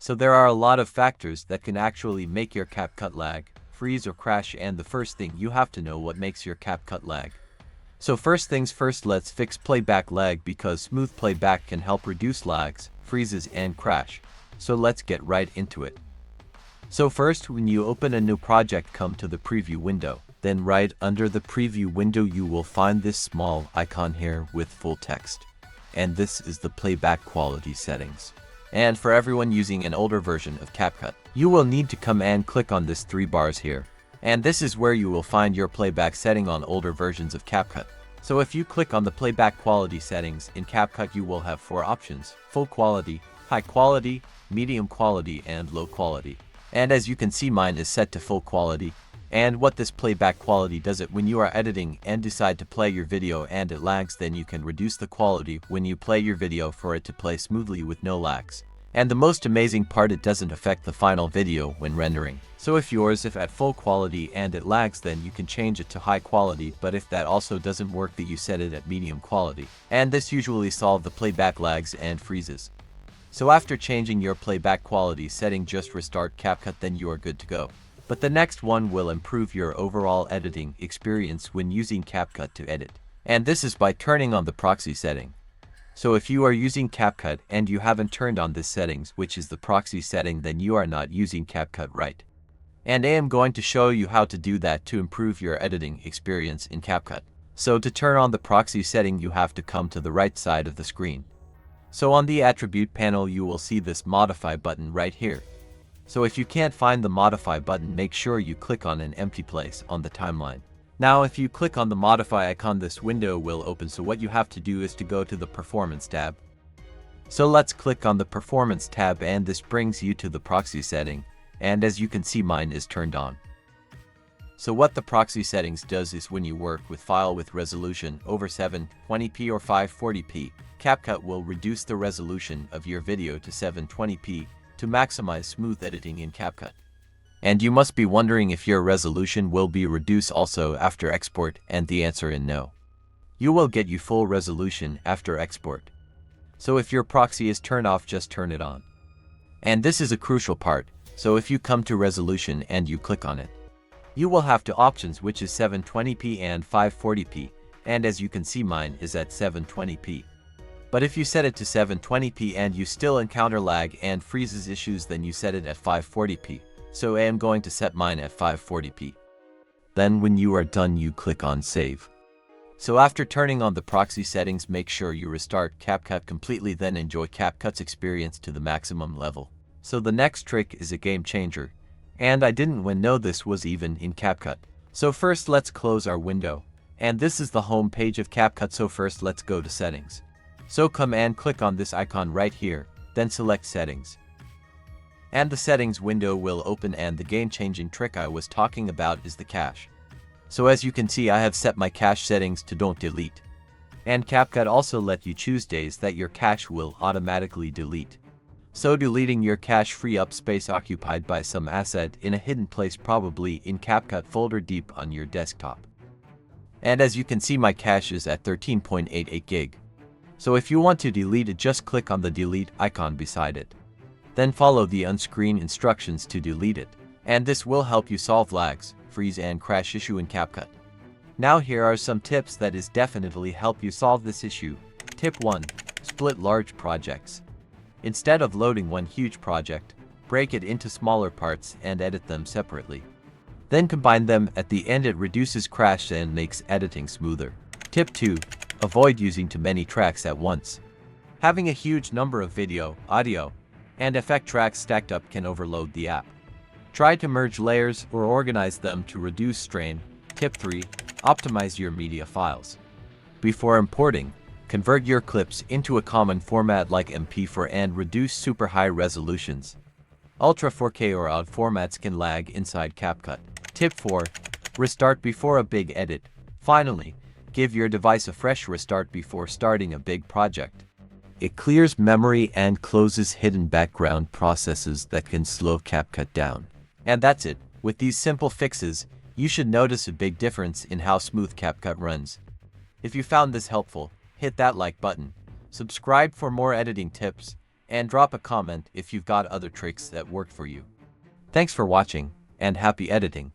So there are a lot of factors that can actually make your CapCut lag, freeze or crash, and the first thing you have to know what makes your CapCut lag. So first things first, let's fix playback lag because smooth playback can help reduce lags, freezes and crash. So let's get right into it. So first, when you open a new project, come to the preview window. Then right under the preview window you will find this small icon here with full text. And this is the playback quality settings. And for everyone using an older version of CapCut, you will need to come and click on this 3 bars here. And this is where you will find your playback setting on older versions of CapCut. So if you click on the playback quality settings in CapCut, you will have 4 options: full quality, high quality, medium quality, and low quality. And as you can see, mine is set to full quality. And what this playback quality does it when you are editing and decide to play your video and it lags, then you can reduce the quality when you play your video for it to play smoothly with no lags. And the most amazing part, it doesn't affect the final video when rendering. So if at full quality and it lags, then you can change it to high quality, but if that also doesn't work, that you set it at medium quality. And this usually solves the playback lags and freezes. So after changing your playback quality setting, just restart CapCut, then you are good to go. But the next one will improve your overall editing experience when using CapCut to edit. And this is by turning on the proxy setting. So if you are using CapCut and you haven't turned on this settings, which is the proxy setting, then you are not using CapCut right. And I am going to show you how to do that to improve your editing experience in CapCut. So to turn on the proxy setting, you have to come to the right side of the screen. So on the attribute panel, you will see this modify button right here. So if you can't find the modify button, make sure you click on an empty place on the timeline. Now if you click on the modify icon, this window will open. So what you have to do is to go to the performance tab. So let's click on the performance tab, and this brings you to the proxy setting. And as you can see, mine is turned on. So what the proxy settings does is when you work with file with resolution over 720p or 540p, CapCut will reduce the resolution of your video to 720p to maximize smooth editing in CapCut. And you must be wondering if your resolution will be reduced also after export, and the answer is no. You will get full resolution after export. So if your proxy is turned off, just turn it on. And this is a crucial part. So if you come to resolution and you click on it, you will have 2 options, which is 720p and 540p. And as you can see, mine is at 720p. But if you set it to 720p and you still encounter lag and freezes issues, then you set it at 540p. So I am going to set mine at 540p. Then when you are done, you click on save. So after turning on the proxy settings, make sure you restart CapCut completely, then enjoy CapCut's experience to the maximum level. So the next trick is a game changer. And I didn't know this was even in CapCut. So first let's close our window. And this is the home page of CapCut. So first let's go to settings. So come and click on this icon right here, then select settings. And the settings window will open, and the game-changing trick I was talking about is the cache. So as you can see, I have set my cache settings to don't delete. And CapCut also let you choose days that your cache will automatically delete. So deleting your cache free up space occupied by some asset in a hidden place, probably in CapCut folder deep on your desktop. And as you can see, my cache is at 13.88 gig. So if you want to delete it, just click on the delete icon beside it. Then follow the on-screen instructions to delete it. And this will help you solve lags, freeze and crash issue in CapCut. Now here are some tips that is definitely help you solve this issue. Tip 1. Split large projects. Instead of loading one huge project, break it into smaller parts and edit them separately. Then combine them at the end. It reduces crash and makes editing smoother. Tip 2. Avoid using too many tracks at once. Having a huge number of video, audio, and effect tracks stacked up can overload the app. Try to merge layers or organize them to reduce strain. Tip 3. Optimize your media files. Before importing, convert your clips into a common format like MP4 and reduce super high resolutions. Ultra 4K or odd formats can lag inside CapCut. Tip 4. Restart before a big edit. Finally, give your device a fresh restart before starting a big project. It clears memory and closes hidden background processes that can slow CapCut down. And that's it. With these simple fixes, you should notice a big difference in how smooth CapCut runs. If you found this helpful, hit that like button, subscribe for more editing tips, and drop a comment if you've got other tricks that worked for you. Thanks for watching, and happy editing.